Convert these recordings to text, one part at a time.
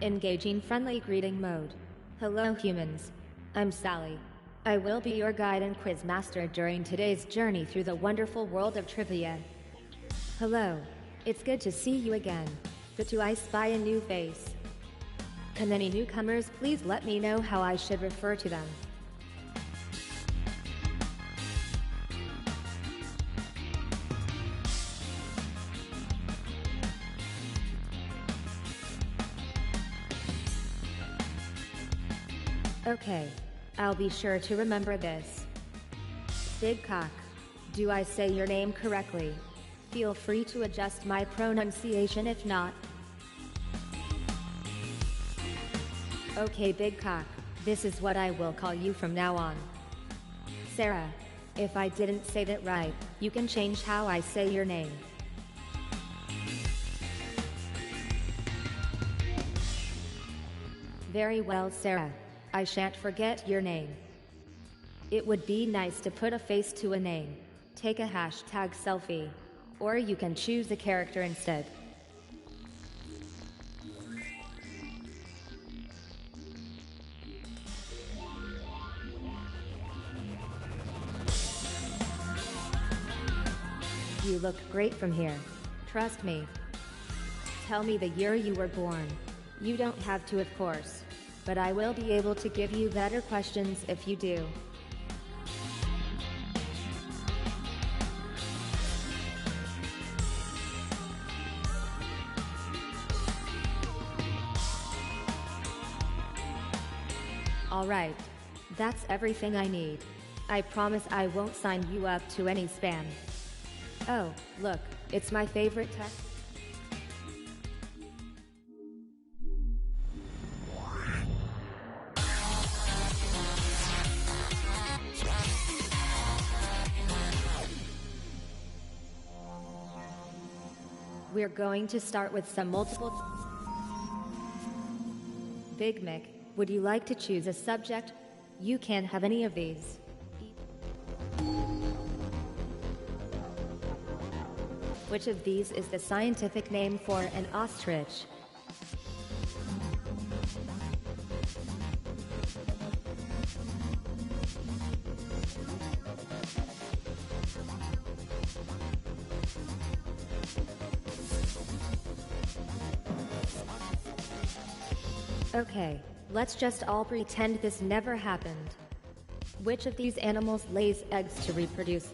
Engaging friendly greeting mode. Hello humans. I'm Sally. I will be your guide and quiz master during today's journey through the wonderful world of trivia. Hello. It's good to see you again. But do I spy a new face? Can any newcomers please let me know how I should refer to them? Okay, I'll be sure to remember this. Big Cock. Do I say your name correctly? Feel free to adjust my pronunciation if not. Okay, Big Cock, this is what I will call you from now on. Sarah. If I didn't say that right, you can change how I say your name. Very well, Sarah. I shan't forget your name. It would be nice to put a face to a name. Take a hashtag selfie. Or you can choose a character instead. You look great from here. Trust me. Tell me the year you were born. You don't have to, of course. But I will be able to give you better questions if you do. Alright. That's everything I need. I promise I won't sign you up to any spam. Oh, look, it's my favorite text. We're going to start with some multiple. Big Mick, would you like to choose a subject? You can have any of these. Which of these is the scientific name for an ostrich? Okay, let's just all pretend this never happened. Which of these animals lays eggs to reproduce?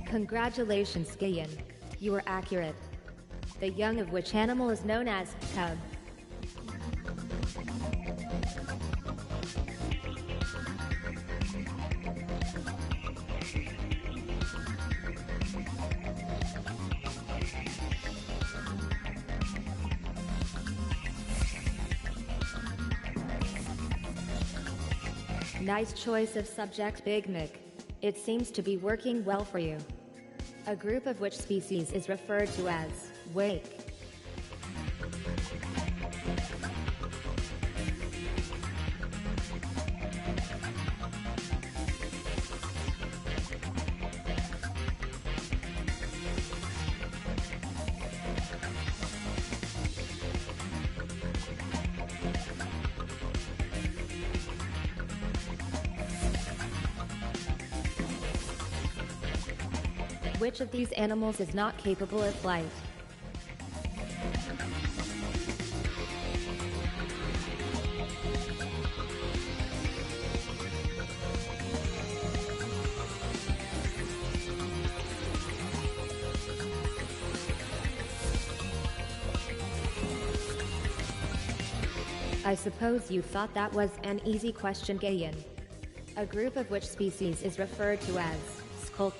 Congratulations, Gideon. You were accurate. The young of which animal is known as cub? Nice choice of subject, Big Mick. It seems to be working well for you. A group of which species is referred to as wake? Which of these animals is not capable of flight? I suppose you thought that was an easy question, Gayan. A group of which species is referred to as skull?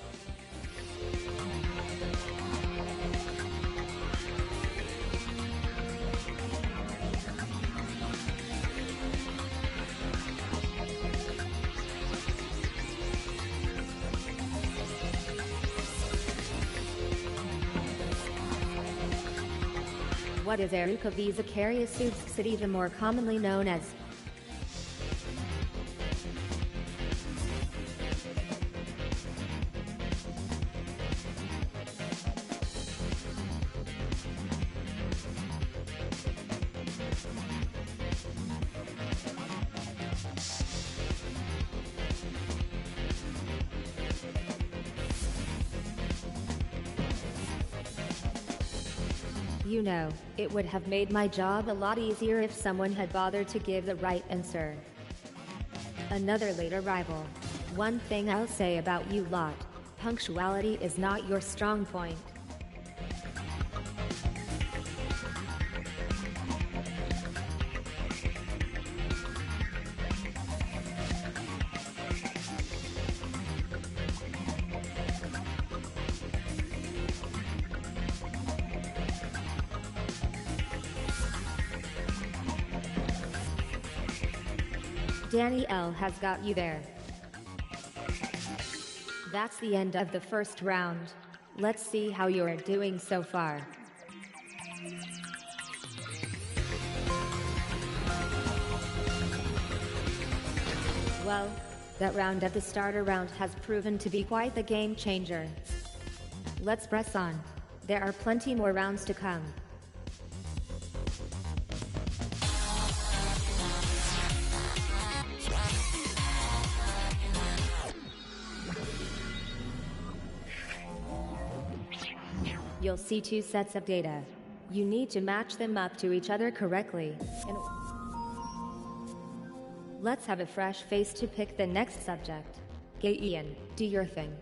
What is Eruka V. Zacharias City, even more commonly known as? You know, it would have made my job a lot easier if someone had bothered to give the right answer. Another late arrival. One thing I'll say about you lot, punctuality is not your strong point. Danny L has got you there. That's the end of the first round. Let's see how you're doing so far. Well, that round at the starter round has proven to be quite the game changer. Let's press on. There are plenty more rounds to come. You'll see two sets of data. You need to match them up to each other correctly. Let's have a fresh face to pick the next subject. Get Ian, do your thing.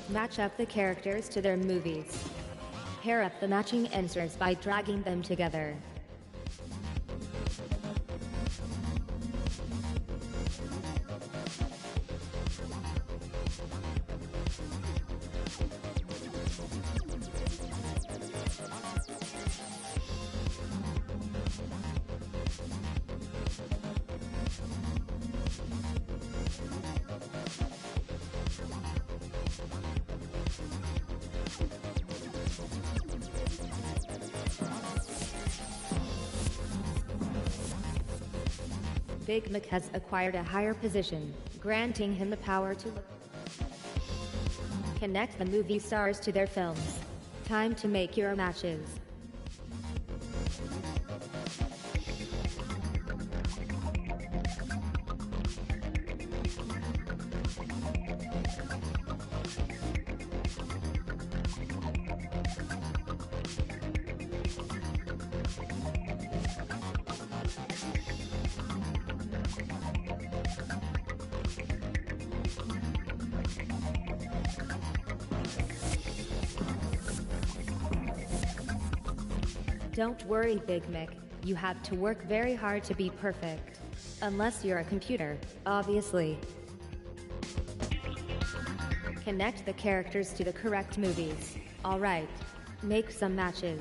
Match up the characters to their movies. Pair up the matching answers by dragging them together. Big Mick has acquired a higher position, granting him the power to connect the movie stars to their films. Time to make your matches. Don't worry, Big Mick, you have to work very hard to be perfect. Unless you're a computer, obviously. Connect the characters to the correct movies. Alright, make some matches.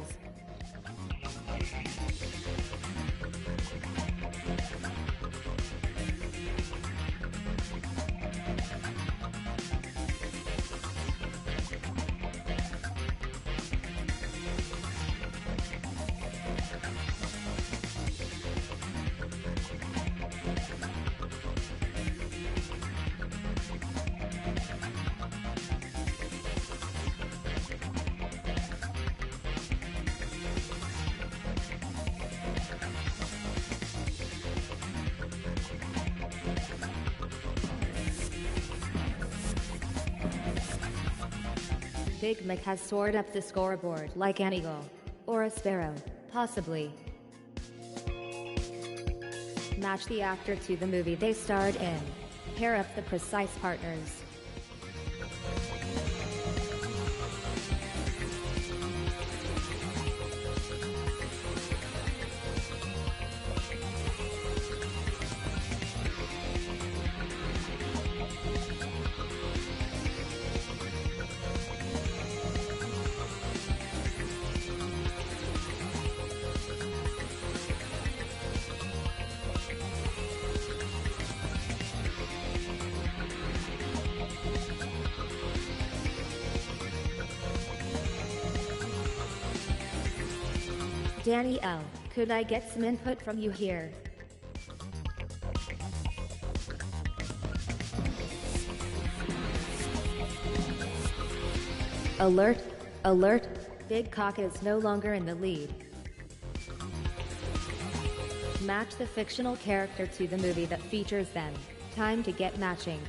Big Mick has soared up the scoreboard like an eagle. Or a sparrow, possibly. Match the actor to the movie they starred in. Pair up the precise partners. Danny L, could I get some input from you here? Alert, alert, Big Cock is no longer in the lead. Match the fictional character to the movie that features them. Time to get matching.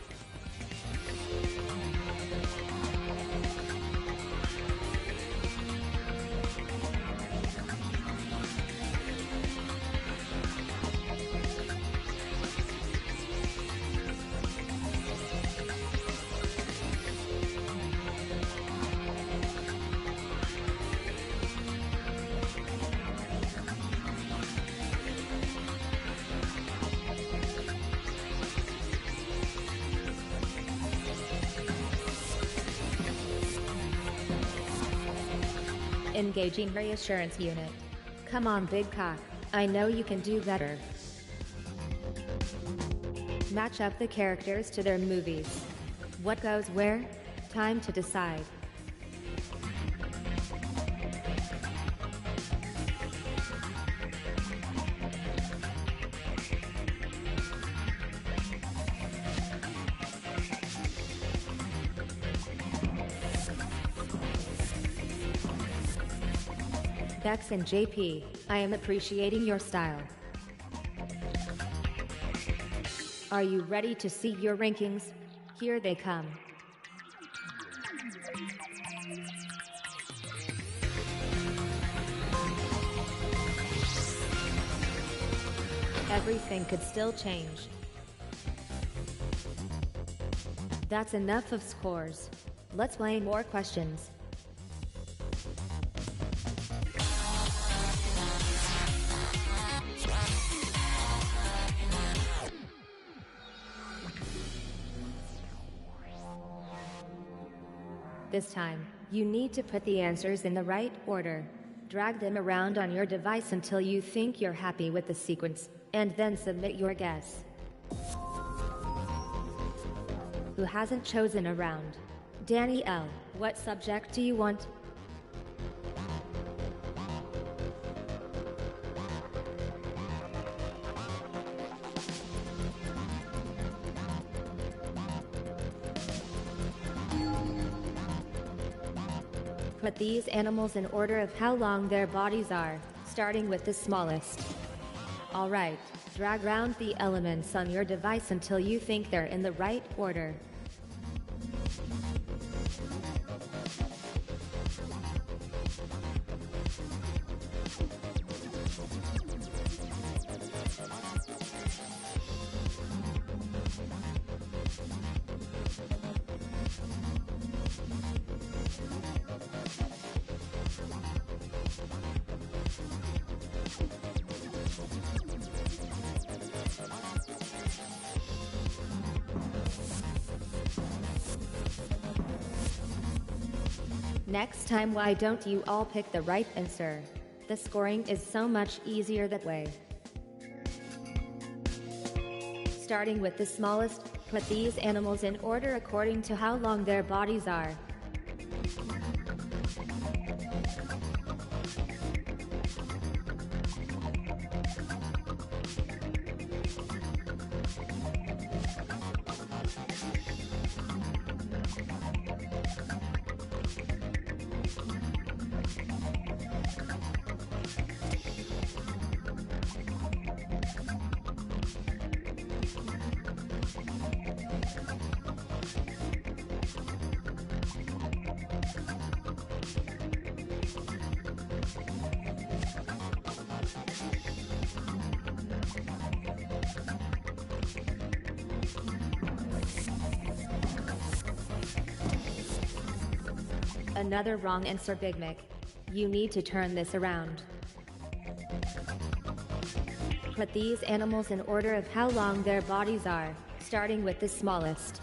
Engaging reassurance unit. Come on, Big Cock. I know you can do better. Match up the characters to their movies. What goes where? Time to decide. Bex and JP, I am appreciating your style. Are you ready to see your rankings? Here they come. Everything could still change. That's enough of scores. Let's play more questions. This time, you need to put the answers in the right order. Drag them around on your device until you think you're happy with the sequence, and then submit your guess. Who hasn't chosen a round? Danny L, what subject do you want? Put these animals in order of how long their bodies are, starting with the smallest. Alright, drag around the elements on your device until you think they're in the right order. Next time, why don't you all pick the right answer? The scoring is so much easier that way. Starting with the smallest, put these animals in order according to how long their bodies are. Another wrong answer, Big Mick. You need to turn this around. Put these animals in order of how long their bodies are, starting with the smallest.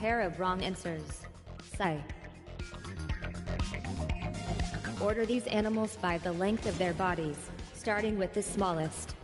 pair of wrong answers. Sigh. Order these animals by the length of their bodies, starting with the smallest.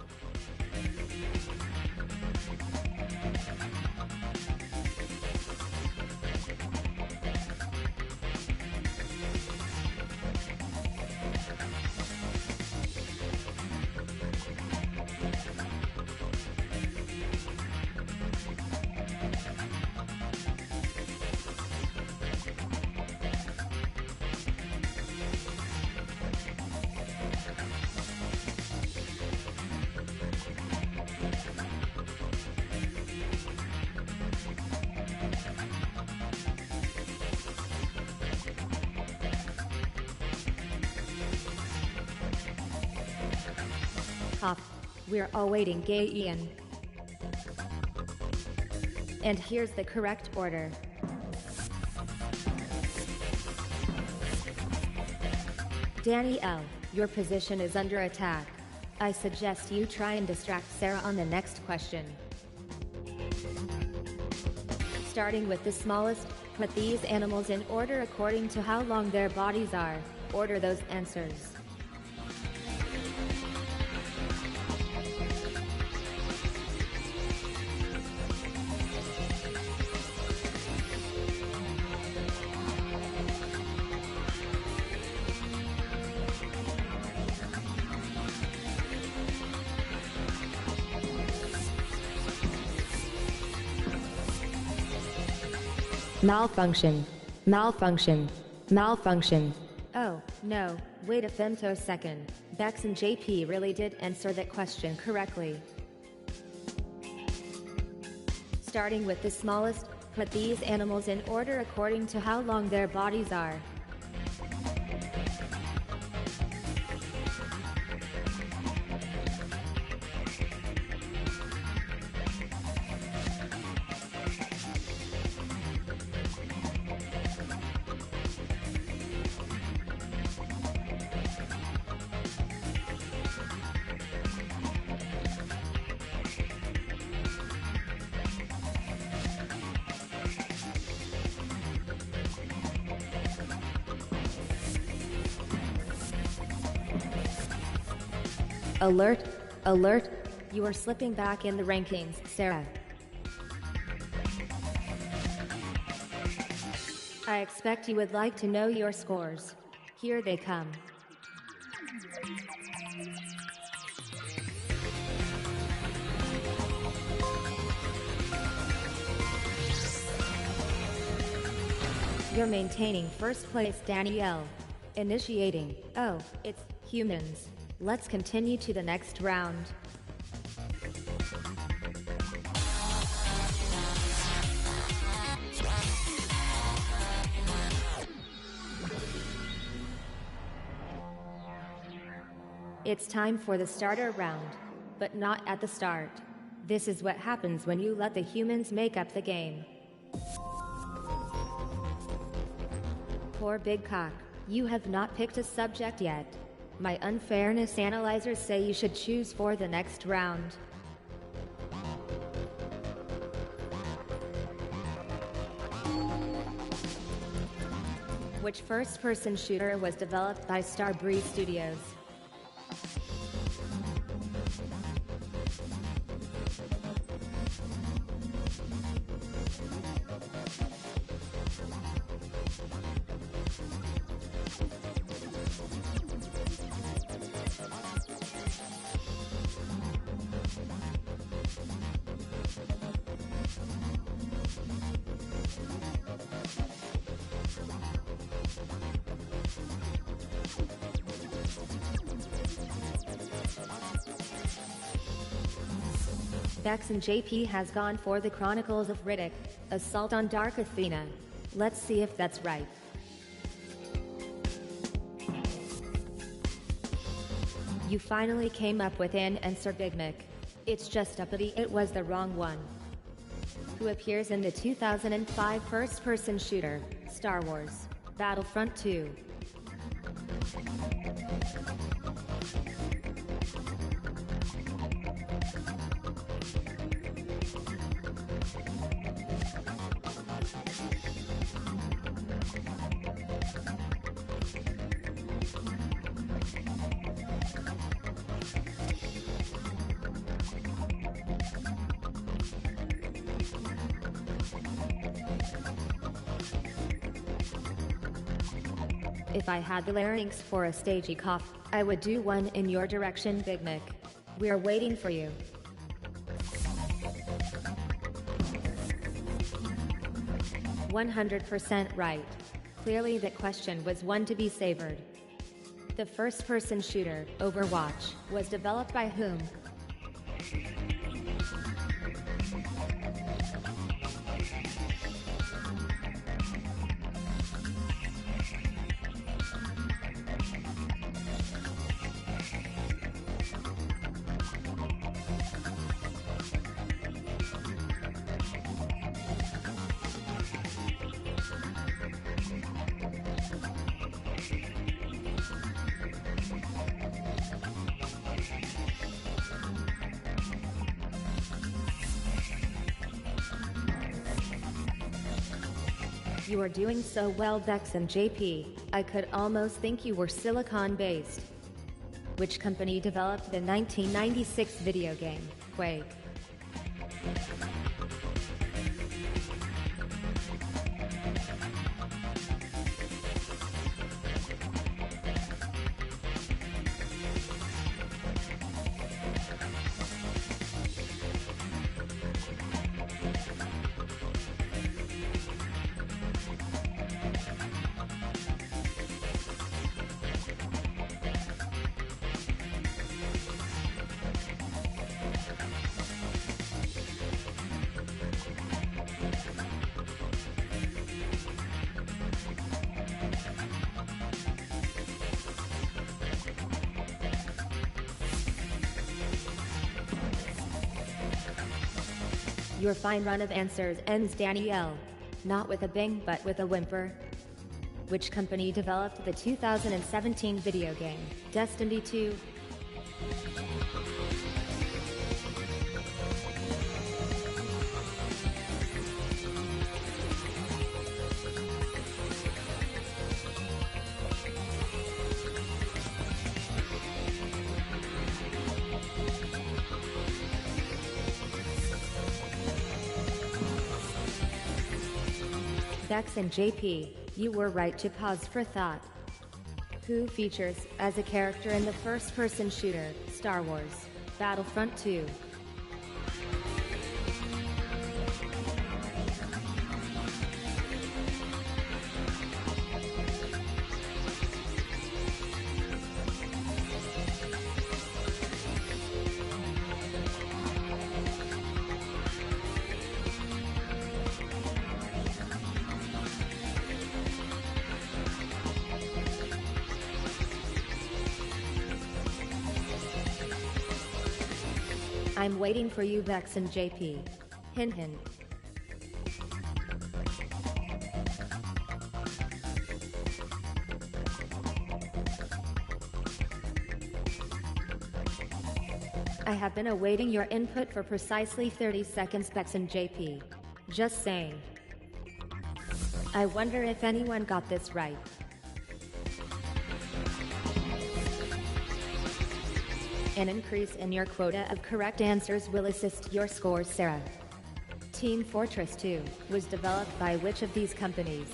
We're awaiting Gay Ian. And here's the correct order. Danny L., your position is under attack. I suggest you try and distract Sarah on the next question. Starting with the smallest, put these animals in order according to how long their bodies are. Order those answers. Malfunction. Malfunction. Malfunction. Oh, no, wait a femtosecond. Bex and JP really did answer that question correctly. Starting with the smallest, put these animals in order according to how long their bodies are. Alert, alert, you are slipping back in the rankings, Sarah. I expect you would like to know your scores. Here they come. You're maintaining first place, Danielle. Initiating. Oh, it's humans. Let's continue to the next round. It's time for the starter round, but not at the start. This is what happens when you let the humans make up the game. Poor Big Cock, you have not picked a subject yet. My unfairness analyzers say you should choose for the next round. Which first-person shooter was developed by Starbreeze Studios? Bex and JP has gone for the Chronicles of Riddick, Assault on Dark Athena. Let's see if that's right. You finally came up with an answer, Big Mick. It's just a pity it was the wrong one. Who appears in the 2005 first-person shooter, Star Wars, Battlefront 2? If I had the larynx for a stagey cough, I would do one in your direction, Big Mick. We're waiting for you. "100% right. Clearly that question was one to be savored. The first-person shooter, Overwatch, was developed by whom? You are doing so well, Vex and JP. I could almost think you were silicon-based. Which company developed the 1996 video game, Quake? Your fine run of answers ends, Danielle. Not with a bing, but with a whimper. Which company developed the 2017 video game, Destiny 2? Vex and JP, you were right to pause for thought. Who features as a character in the first-person shooter, Star Wars Battlefront 2? I'm waiting for you, Vex and JP. Hint hint. I have been awaiting your input for precisely 30 seconds, Vex and JP. Just saying. I wonder if anyone got this right. An increase in your quota of correct answers will assist your score, Sarah. Team Fortress 2 was developed by which of these companies?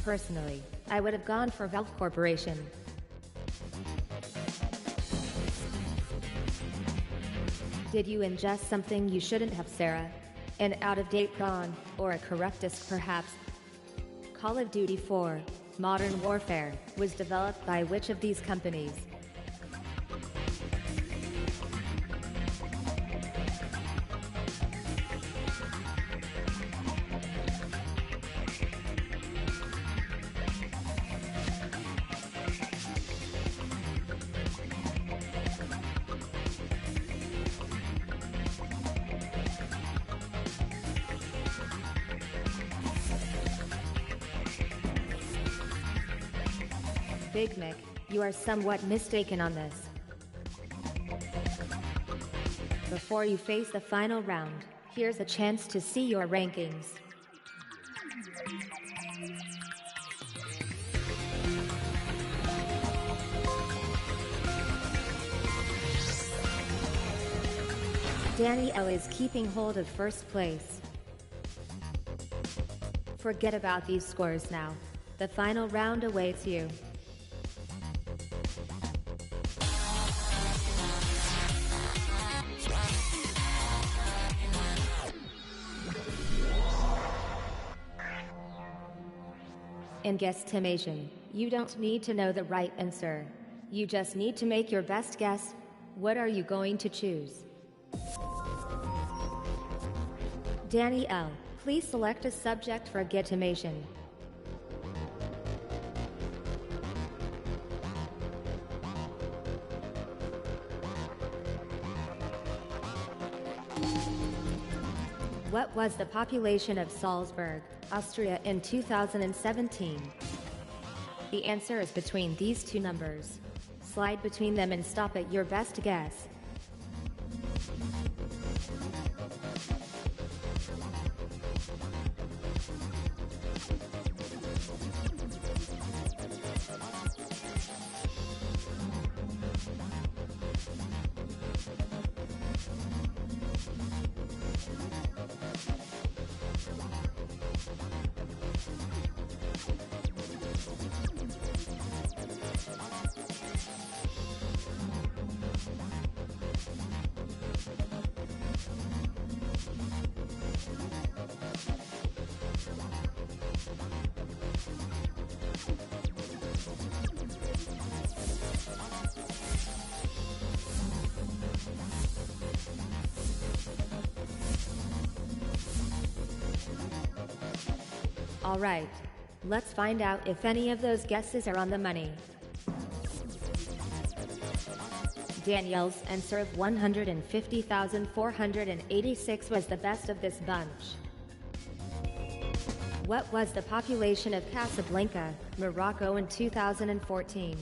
Personally, I would have gone for Valve Corporation. Did you ingest something you shouldn't have, Sarah? An out-of-date prawn, or a corrupt disc perhaps? Call of Duty 4, Modern Warfare, was developed by which of these companies? Big Mick, you are somewhat mistaken on this. Before you face the final round, Here's a chance to see your rankings. Danielle is keeping hold of first place. Forget about these scores now. The final round awaits you. In guesstimation, you don't need to know the right answer. You just need to make your best guess. What are you going to choose? Danielle, please select a subject for guesstimation. What was the population of Salzburg, Austria in 2017? The answer is between these two numbers. Slide between them and stop at your best guess. All right, let's find out if any of those guesses are on the money. Danielle's answer of 150,486 was the best of this bunch. What was the population of Casablanca, Morocco in 2014?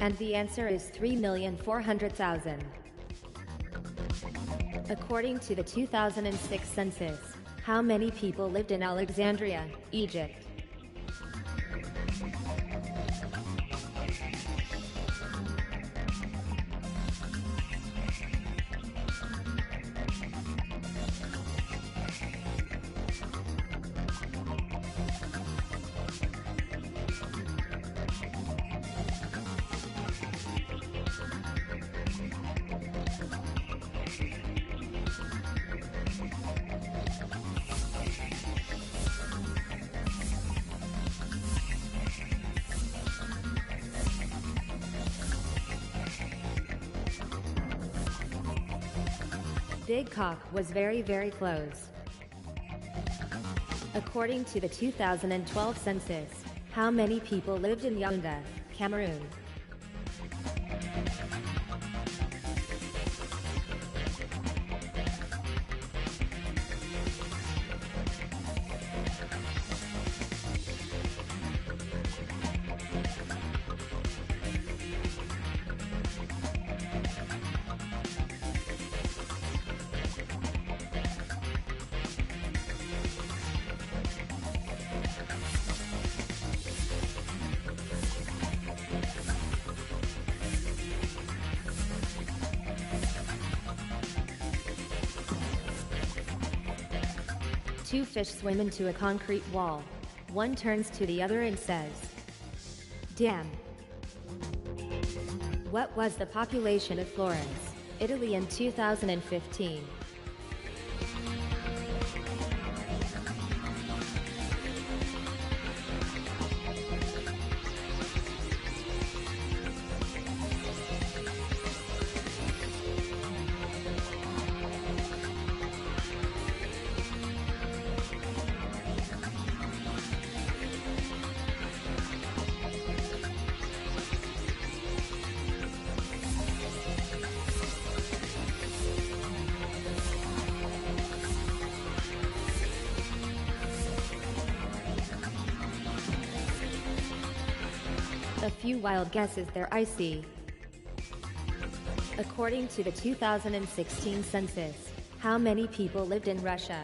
And the answer is 3,400,000. According to the 2006 census, how many people lived in Alexandria, Egypt? Big Cock was very, very close. According to the 2012 census, how many people lived in Yaoundé, Cameroon? Two fish swim into a concrete wall. One turns to the other and says, "Damn." What was the population of Florence, Italy in 2015? A few wild guesses there I see. According to the 2016 census, how many people lived in Russia?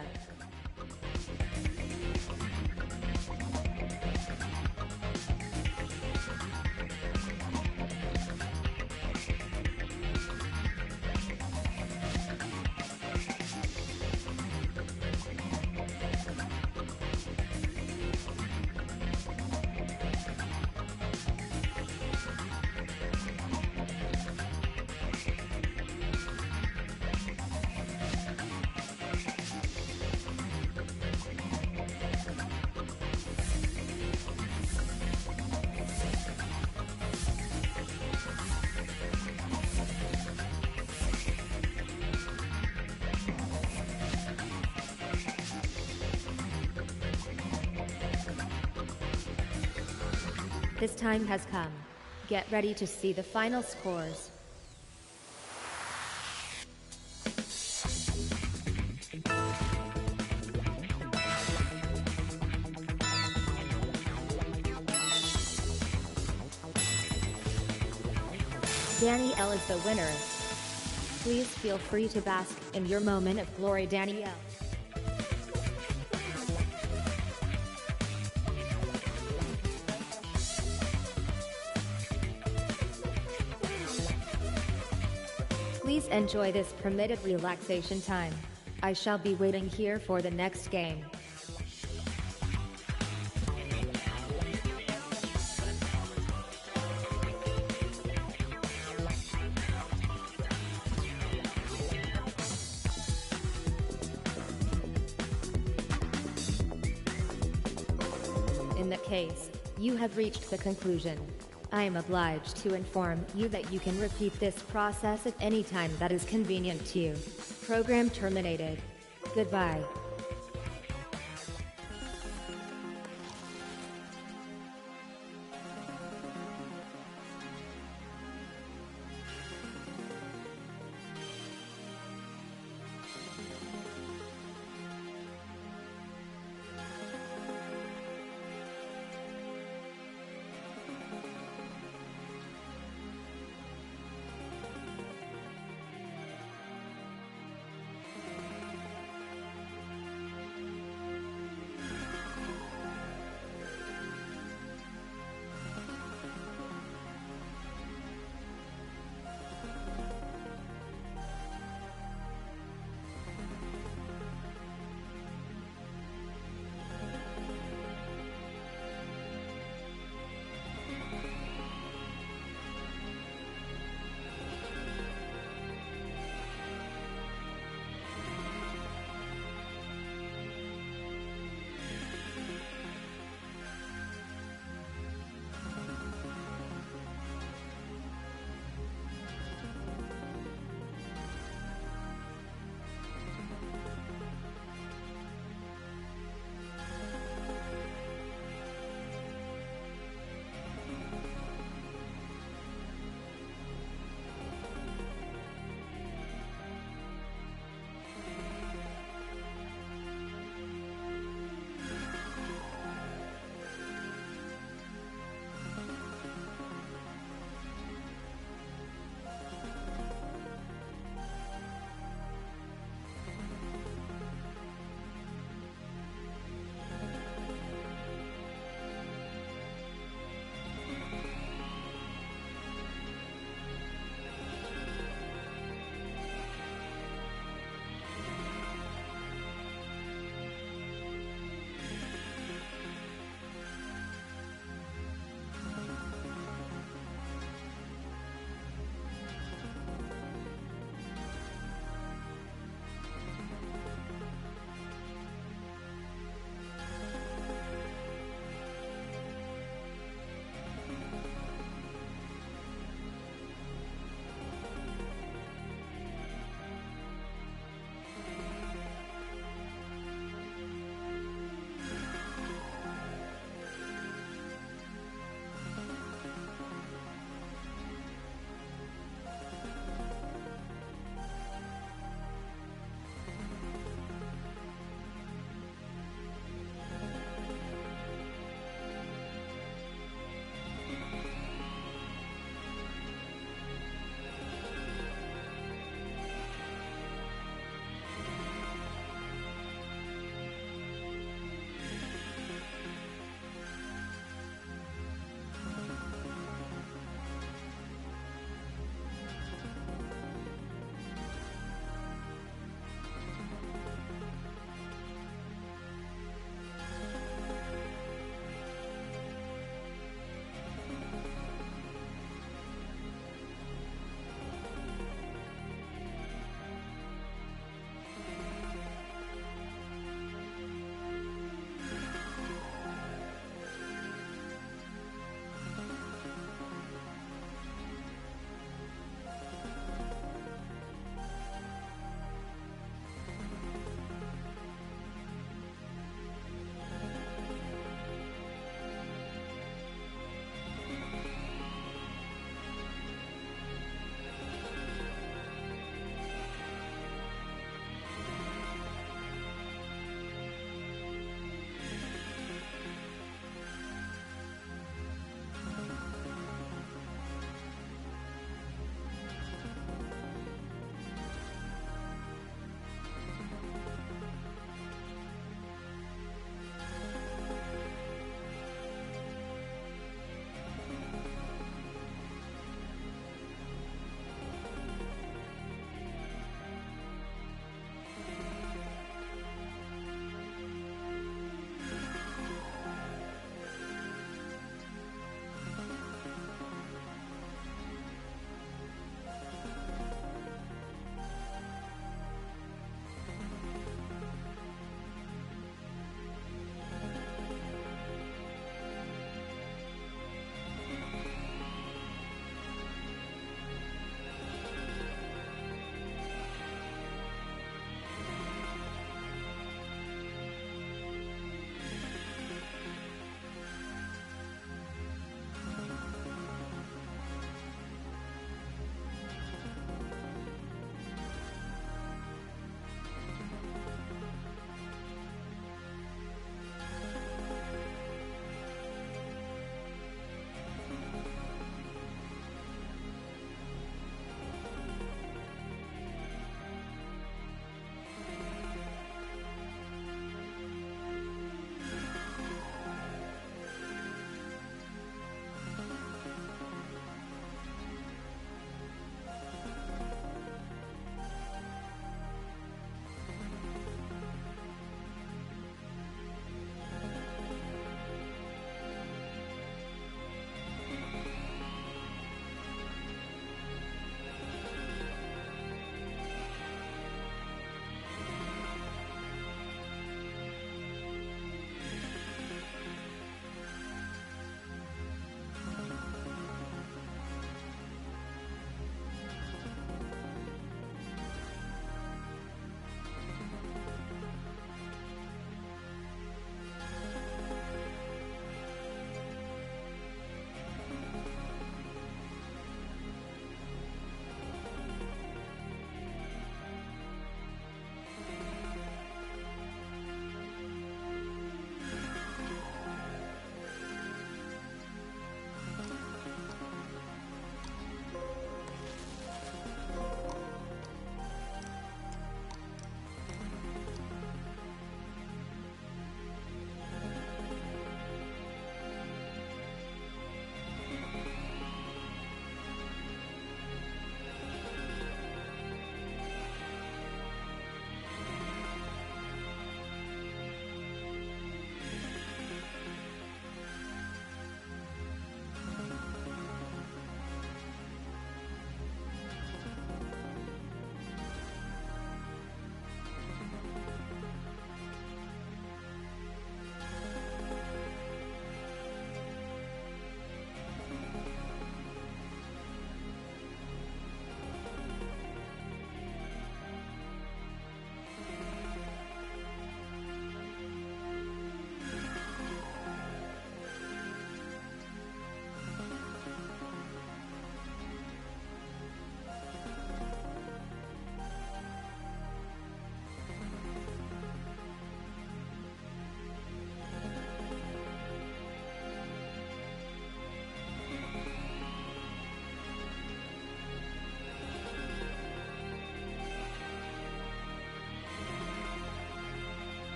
This time has come. Get ready to see the final scores. Danielle is the winner. Please feel free to bask in your moment of glory, Danielle. Please enjoy this permitted relaxation time. I shall be waiting here for the next game. In that case, you have reached the conclusion. I am obliged to inform you that you can repeat this process at any time that is convenient to you. Program terminated. Goodbye.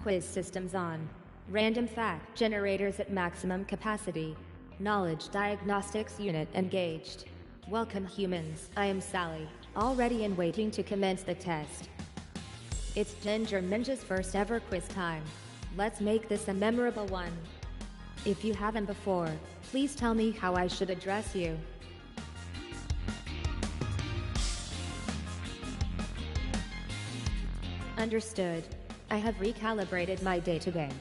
Quiz systems on. Random fact generators at maximum capacity. Knowledge diagnostics unit engaged. Welcome humans, I am Sally, all ready and waiting to commence the test. It's Ginger Minj's first ever quiz time. Let's make this a memorable one. If you haven't before, please tell me how I should address you. Understood. I have recalibrated my database.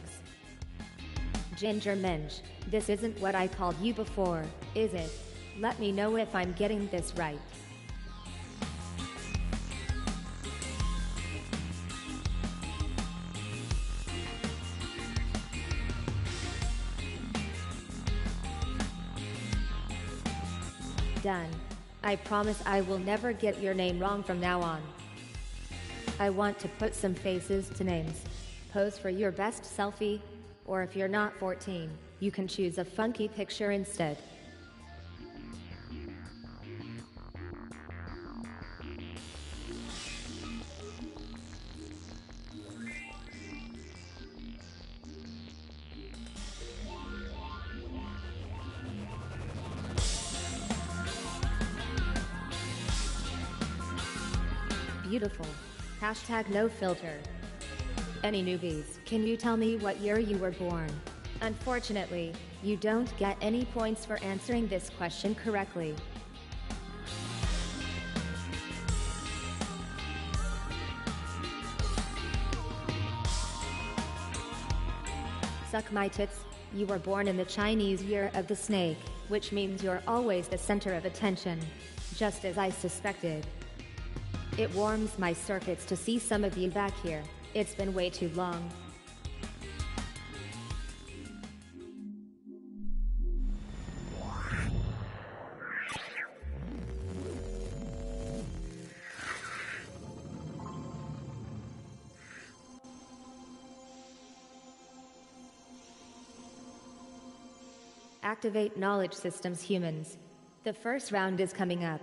Ginger Minj, this isn't what I called you before, is it? Let me know if I'm getting this right. Done. I promise I will never get your name wrong from now on. I want to put some faces to names. Pose for your best selfie, or if you're not 14, you can choose a funky picture instead. Beautiful. Hashtag no filter. Any newbies, can you tell me what year you were born? Unfortunately, you don't get any points for answering this question correctly. Suck my tits. You were born in the Chinese year of the snake, which means you're always the center of attention. Just as I suspected. It warms my circuits to see some of you back here. It's been way too long. Activate knowledge systems, humans. The first round is coming up.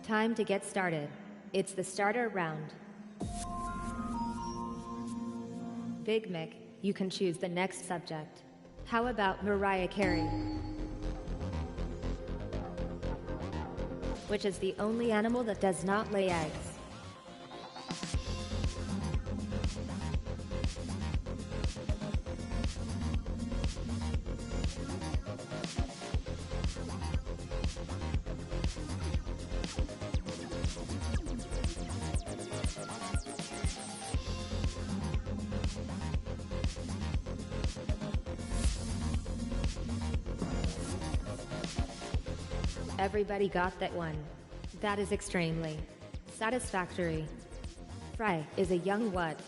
Time to get started. It's the starter round. Big Mick, you can choose the next subject. How about Mariah Carey? Which is the only animal that does not lay eggs? Everybody got that one. That is extremely satisfactory. Fry is a young what?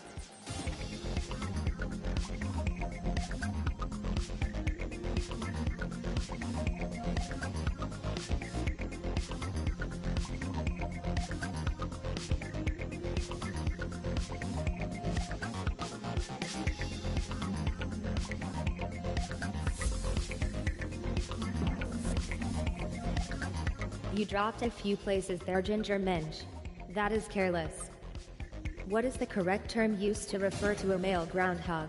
You dropped a few places there, Ginger Minj. That is careless. What is the correct term used to refer to a male groundhog?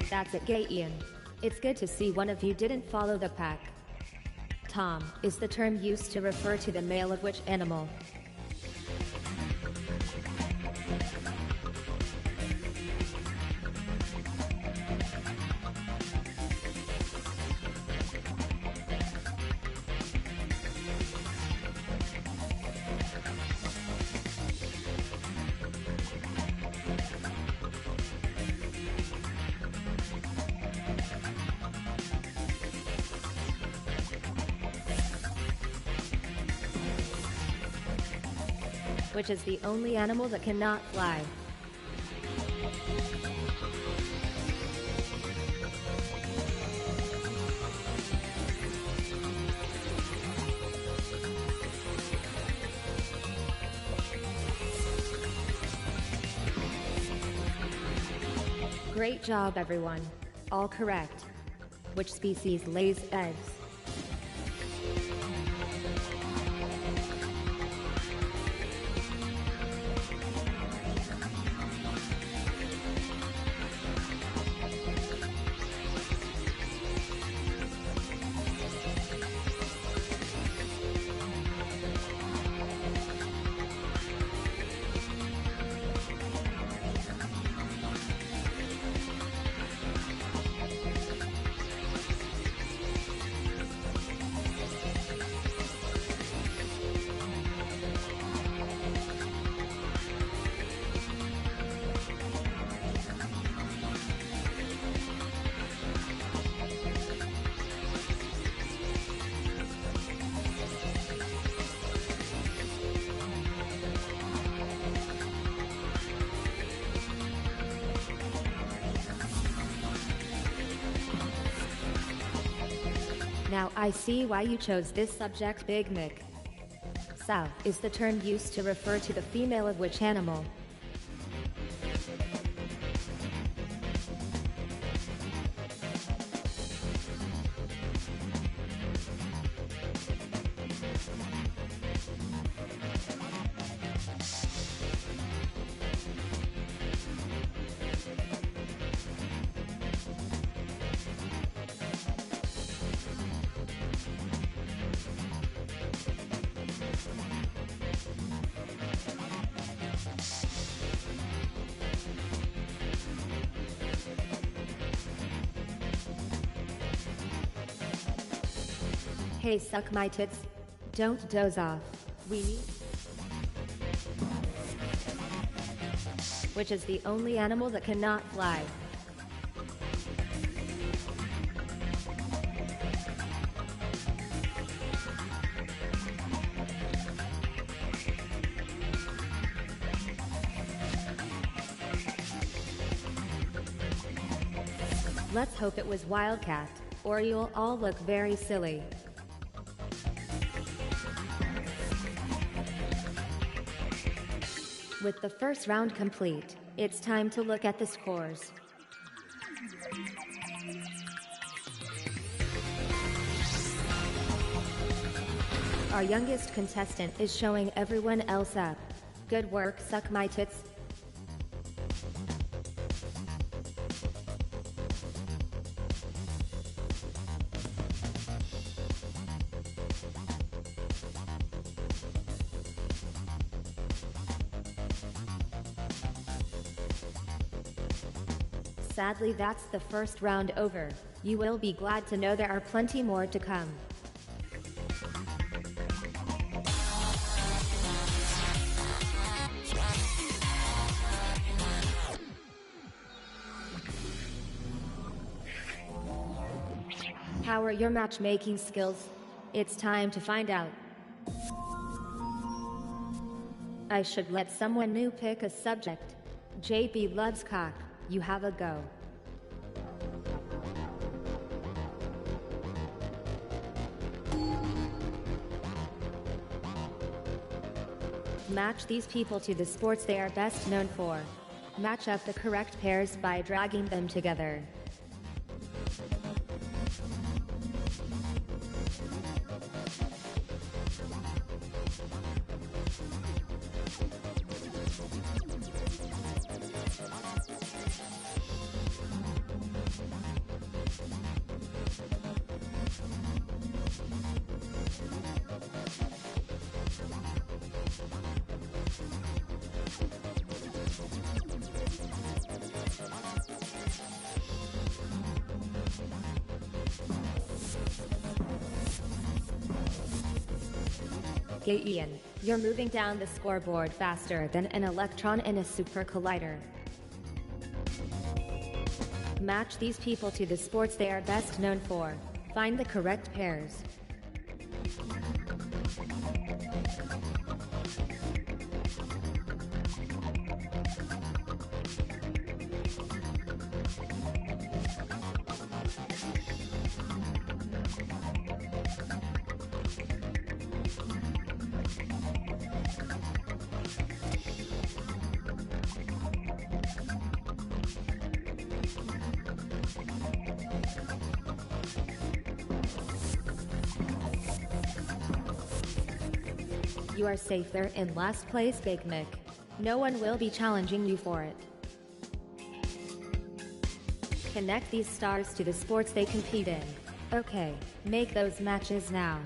That's it, gay Ian. It's good to see one of you didn't follow the pack. Tom is the term used to refer to the male of which animal? Which is the only animal that cannot fly? Great job, everyone. All correct. Which species lays eggs? Now I see why you chose this subject, Big Mick. Sow is the term used to refer to the female of which animal? Hey, suck my tits. Don't doze off. We need... Which is the only animal that cannot fly? Let's hope it was wildcat, or you'll all look very silly. With the first round complete, it's time to look at the scores. Our youngest contestant is showing everyone else up. Good work, suck my tits. Sadly, that's the first round over. You will be glad to know there are plenty more to come. How are your matchmaking skills? It's time to find out. I should let someone new pick a subject. JB loves cock. You have a go. Match these people to the sports they are best known for. Match up the correct pairs by dragging them together. Okay, Ian, you're moving down the scoreboard faster than an electron in a super collider. Match these people to the sports they are best known for. Find the correct pairs. You are safe there in last place, Big Mick. No one will be challenging you for it. Connect these stars to the sports they compete in. Okay, make those matches now.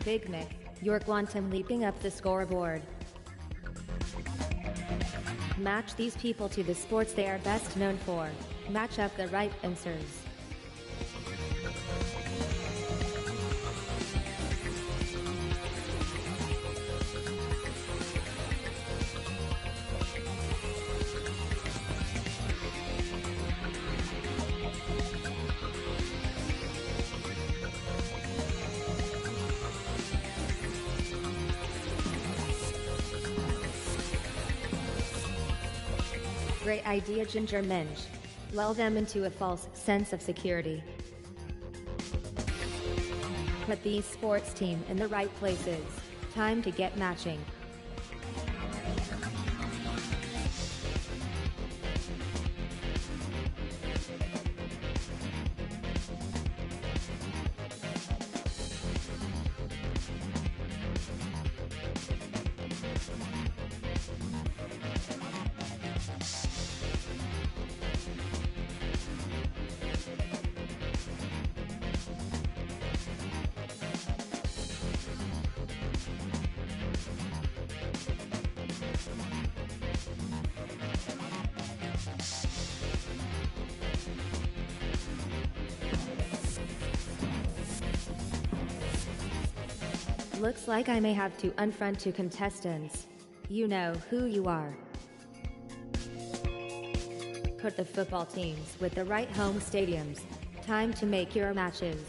Big Mick, you're quantum leaping up the scoreboard. Match these people to the sports they are best known for. Match up the right answers. Great idea, Ginger Minge. Lull them into a false sense of security. Put these sports team in the right places. Time to get matching. Looks like I may have to unfriend two contestants. You know who you are. Put the football teams with the right home stadiums. Time to make your matches.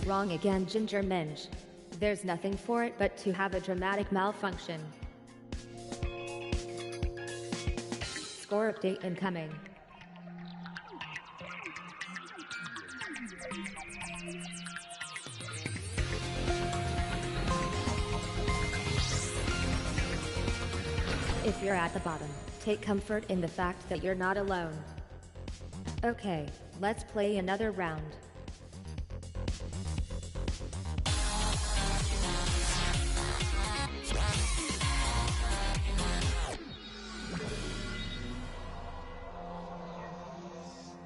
Wrong again, Ginger Minge. There's nothing for it but to have a dramatic malfunction. Score update incoming. If you're at the bottom, take comfort in the fact that you're not alone. Okay, let's play another round.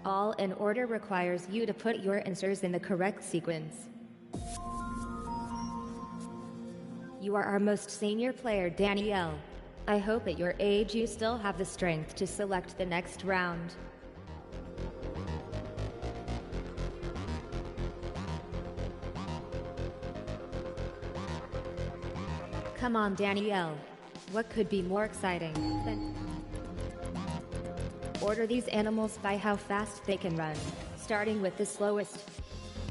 All in order requires you to put your answers in the correct sequence. You are our most senior player, Danielle. I hope at your age you still have the strength to select the next round. Come on, Danielle. What could be more exciting than... Order these animals by how fast they can run, starting with the slowest.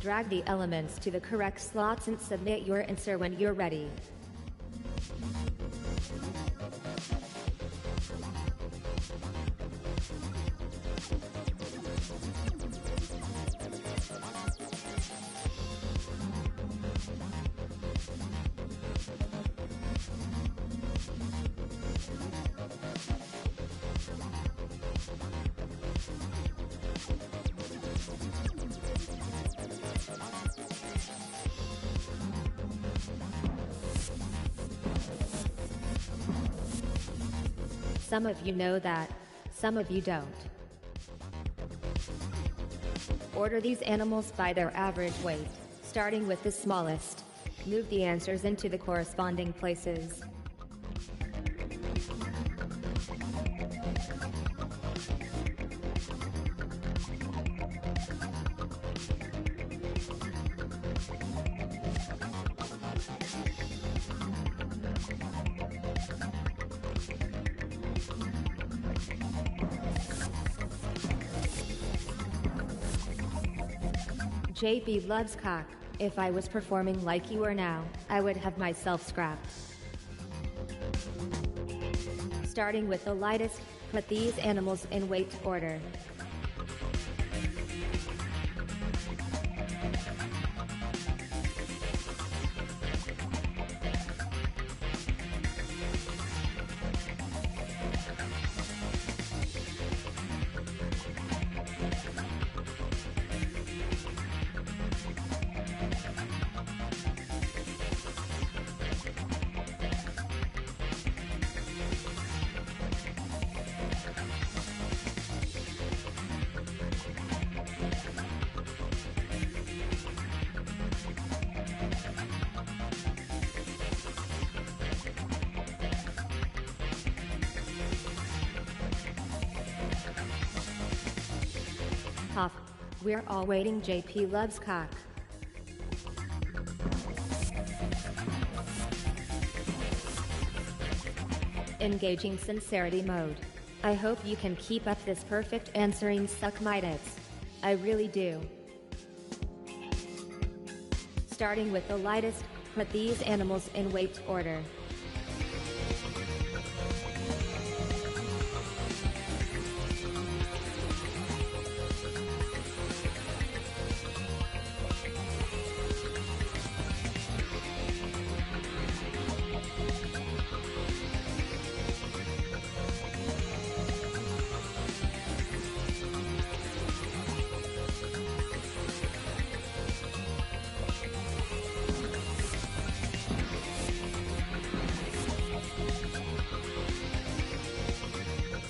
Drag the elements to the correct slots and submit your answer when you're ready. Some of you know that, some of you don't. Order these animals by their average weight, Starting with the smallest. Move the answers into the corresponding places. JP loves cock. If I was performing like you are now, I would have myself scrapped. Starting with the lightest, put these animals in weight order. Huff. We're all waiting. JP loves cock. Engaging sincerity mode. I hope you can keep up this perfect answering, suck my tits. I really do. Starting with the lightest, put these animals in weight order.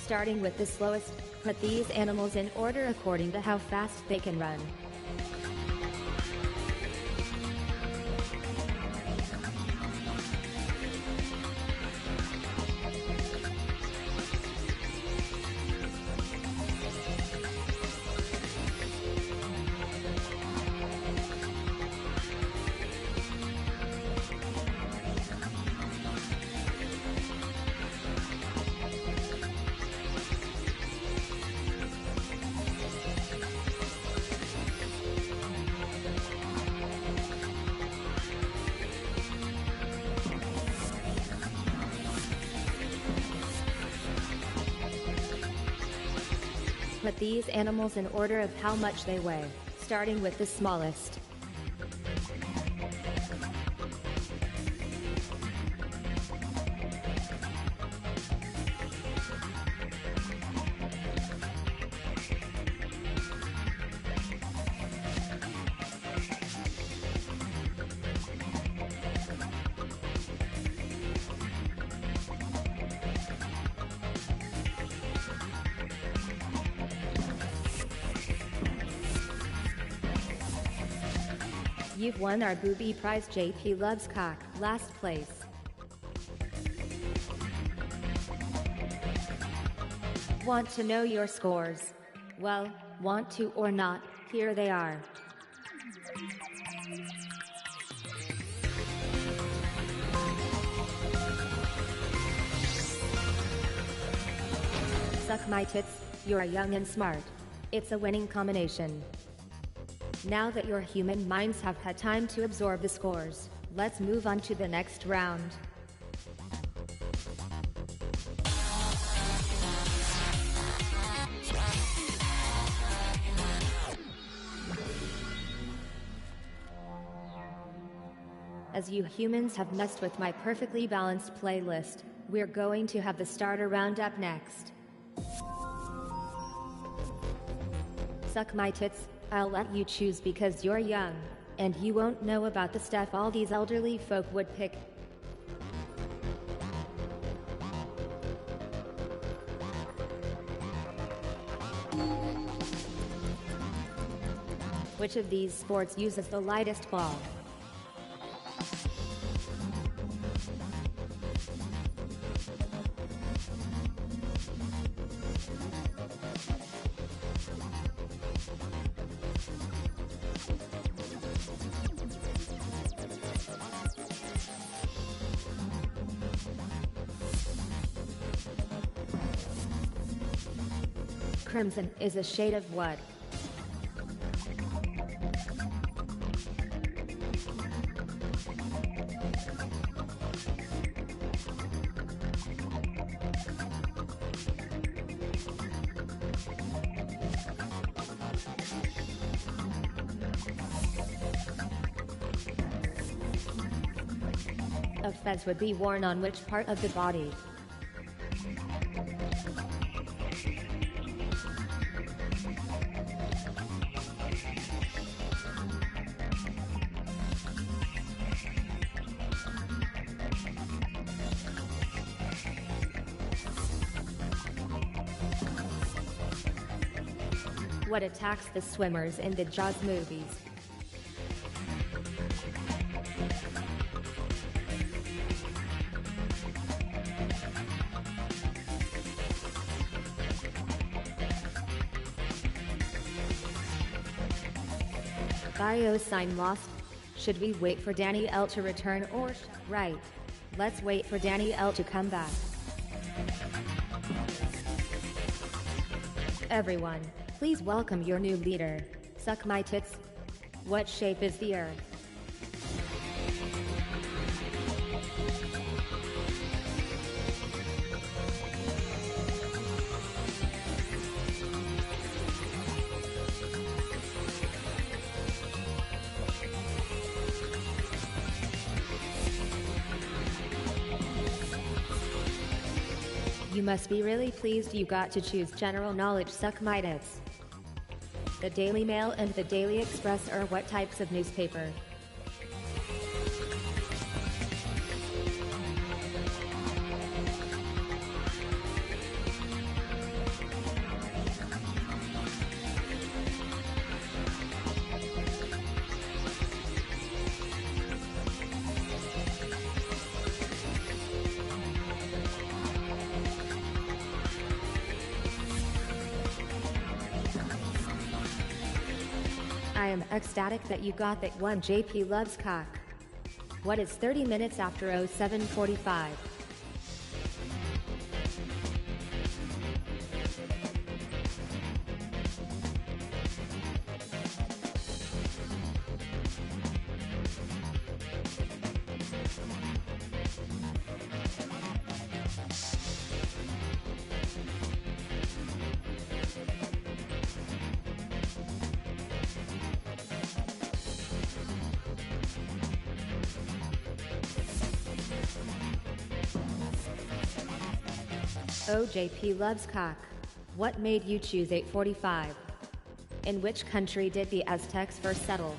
Starting with the slowest, put these animals in order according to how fast they can run. Put these animals in order of how much they weigh, starting with the smallest. You've won our booby prize. JP loves cock, last place. Want to know your scores? Well, want to or not, here they are. Suck my tits, you're young and smart. It's a winning combination. Now that your human minds have had time to absorb the scores, let's move on to the next round. As you humans have messed with my perfectly balanced playlist, we're going to have the starter round up next. Suck my tits, I'll let you choose because you're young, and you won't know about the stuff all these elderly folk would pick. Which of these sports uses the lightest ball? Crimson is a shade of what? A fez would be worn on which part of the body? What attacks the swimmers in the Jaws movies? Sign lost. Should we wait for Danny L to return or right? Let's wait for Danny L to come back. Everyone, please welcome your new leader. Suck my tits. What shape is the earth? You must be really pleased you got to choose general knowledge. Suck my tits. The Daily Mail and the Daily Express are what types of newspaper? I am ecstatic that you got that one. JP loves cock. What is 30 minutes after 07:45? OJP loves cock. What made you choose 845? In which country did the Aztecs first settle?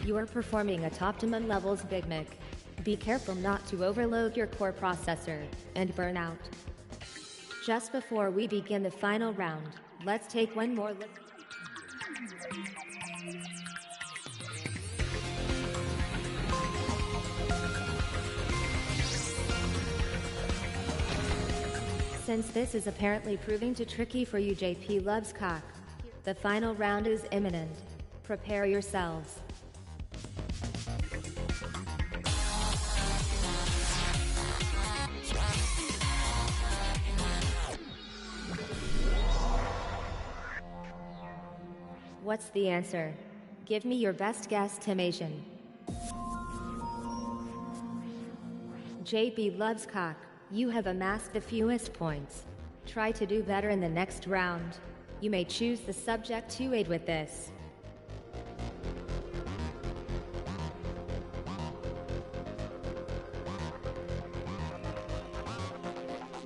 You are performing at optimum levels, Big Mick. Be careful not to overload your core processor and burn out. Just before we begin the final round, let's take one more look. Since this is apparently proving too tricky for you, JP loves cock. The final round is imminent. Prepare yourselves. What's the answer? Give me your best guesstimation. JB loves cock. You have amassed the fewest points. Try to do better in the next round. You may choose the subject to aid with this.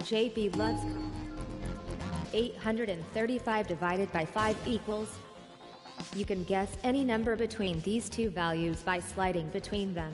JB loves 835 divided by 5 equals. You can guess any number between these two values by sliding between them.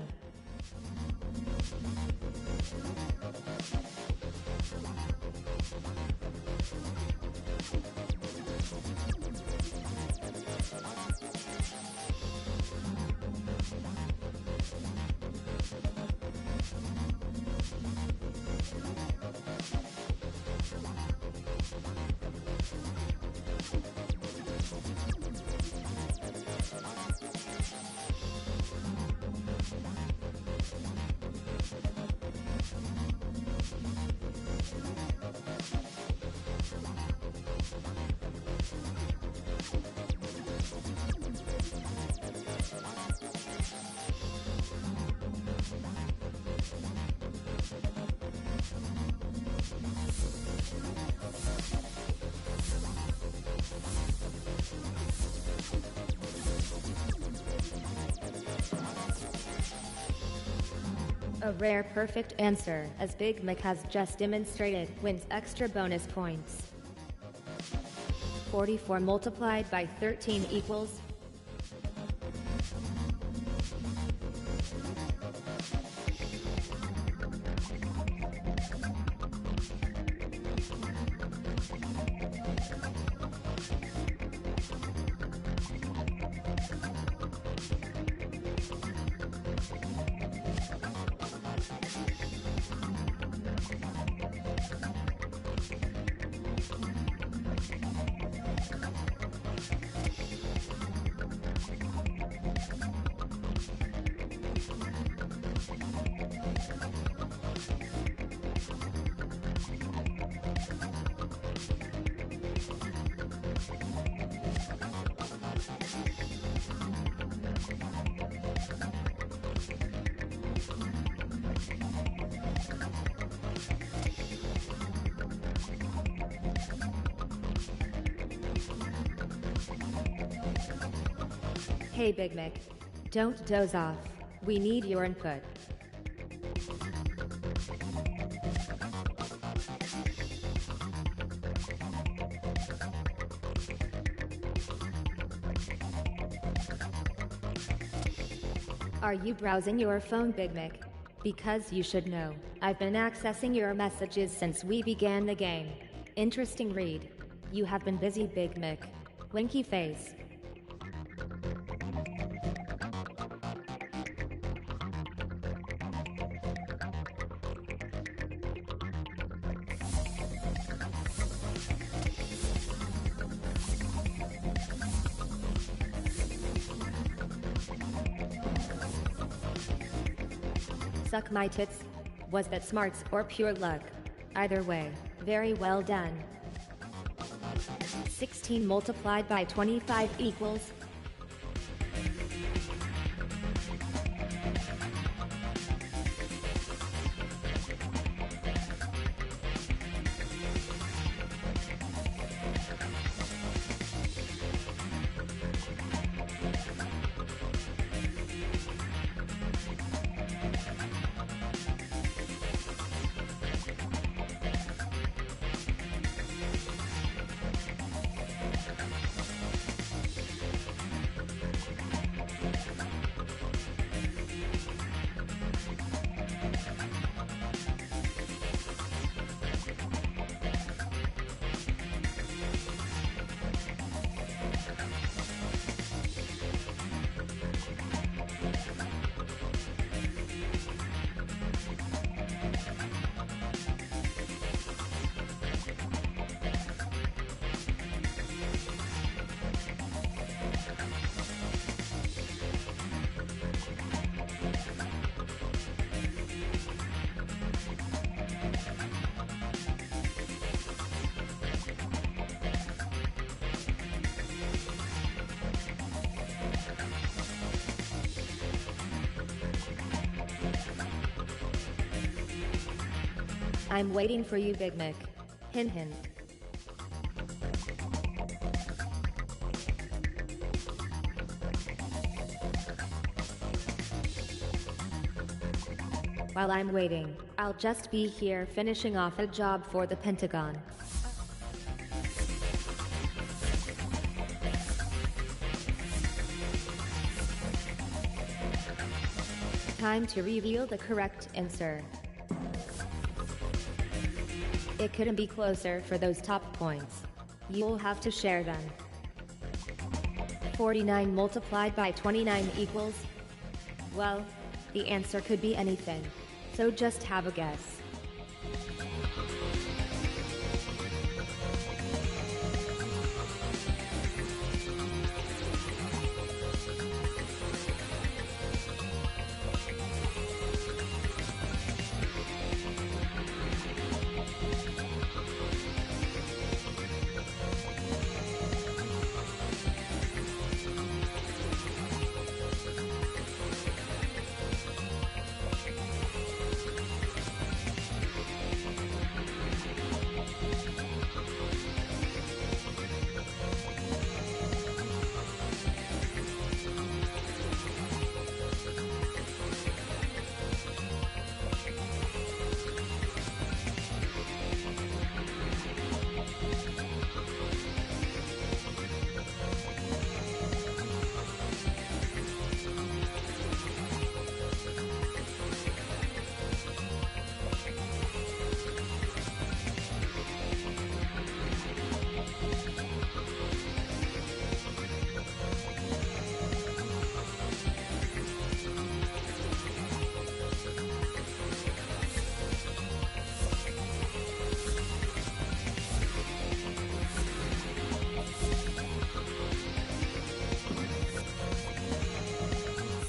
A rare perfect answer, as Big Mac has just demonstrated, wins extra bonus points. 44 multiplied by 13 equals. Hey Big Mac, don't doze off. We need your input. Are you browsing your phone, Big Mac? Because you should know, I've been accessing your messages since we began the game. Interesting read. You have been busy, Big Mac. Winky face. Suck my tits. Was that smarts or pure luck? Either way, very well done. 16 multiplied by 25 equals. I'm waiting for you, Big Mac. Hint hint. While I'm waiting, I'll just be here finishing off a job for the Pentagon. Time to reveal the correct answer. It couldn't be closer for those top points. You'll have to share them. 49 multiplied by 29 equals... Well, the answer could be anything, so just have a guess.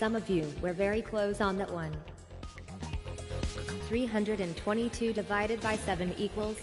Some of you were very close on that one. 322 divided by 7 equals...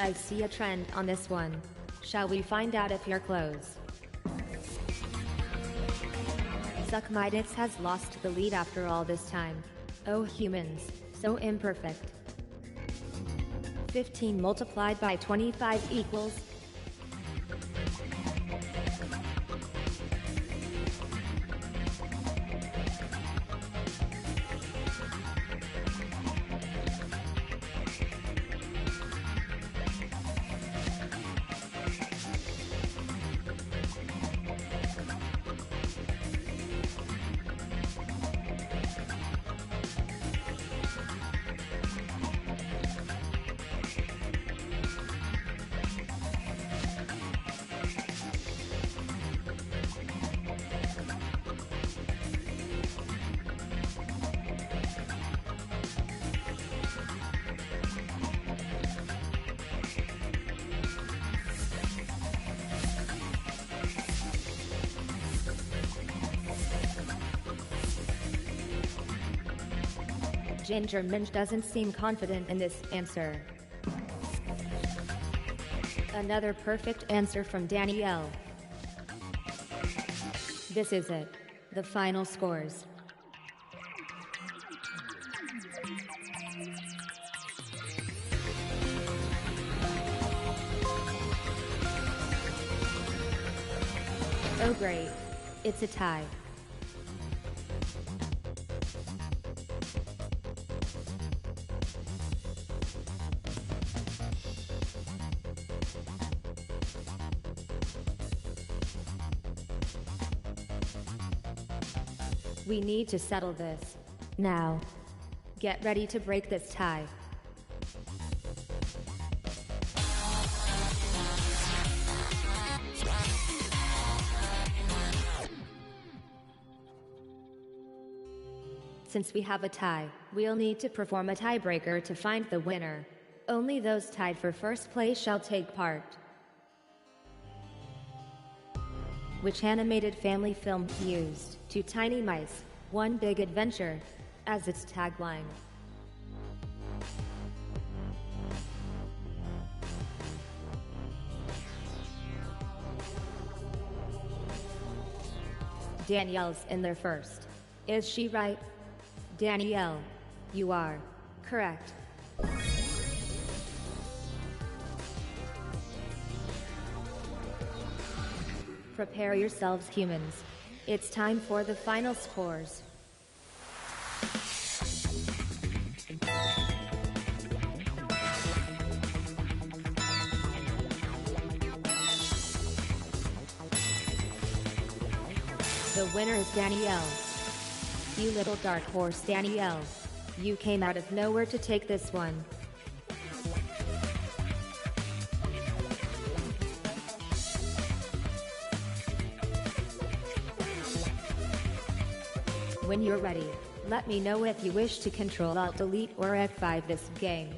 I see a trend on this one. Shall we find out if you're close? Suckmidix has lost the lead after all this time. Oh humans, so imperfect. 15 multiplied by 25 equals... Ginger Minch doesn't seem confident in this answer. Another perfect answer from Danielle. This is it. The final scores. Oh great. It's a tie. We need to settle this. Now. Get ready to break this tie. Since we have a tie, we'll need to perform a tiebreaker to find the winner. Only those tied for first place shall take part. Which animated family film used Two Tiny Mice, One Big Adventure as its tagline? Danielle's in there first. Is she right? Danielle, you are correct. Prepare yourselves, humans. It's time for the final scores. The winner is Danielle. You little dark horse, Danielle. You came out of nowhere to take this one. When you're ready, let me know if you wish to Control Alt Delete or F5 this game.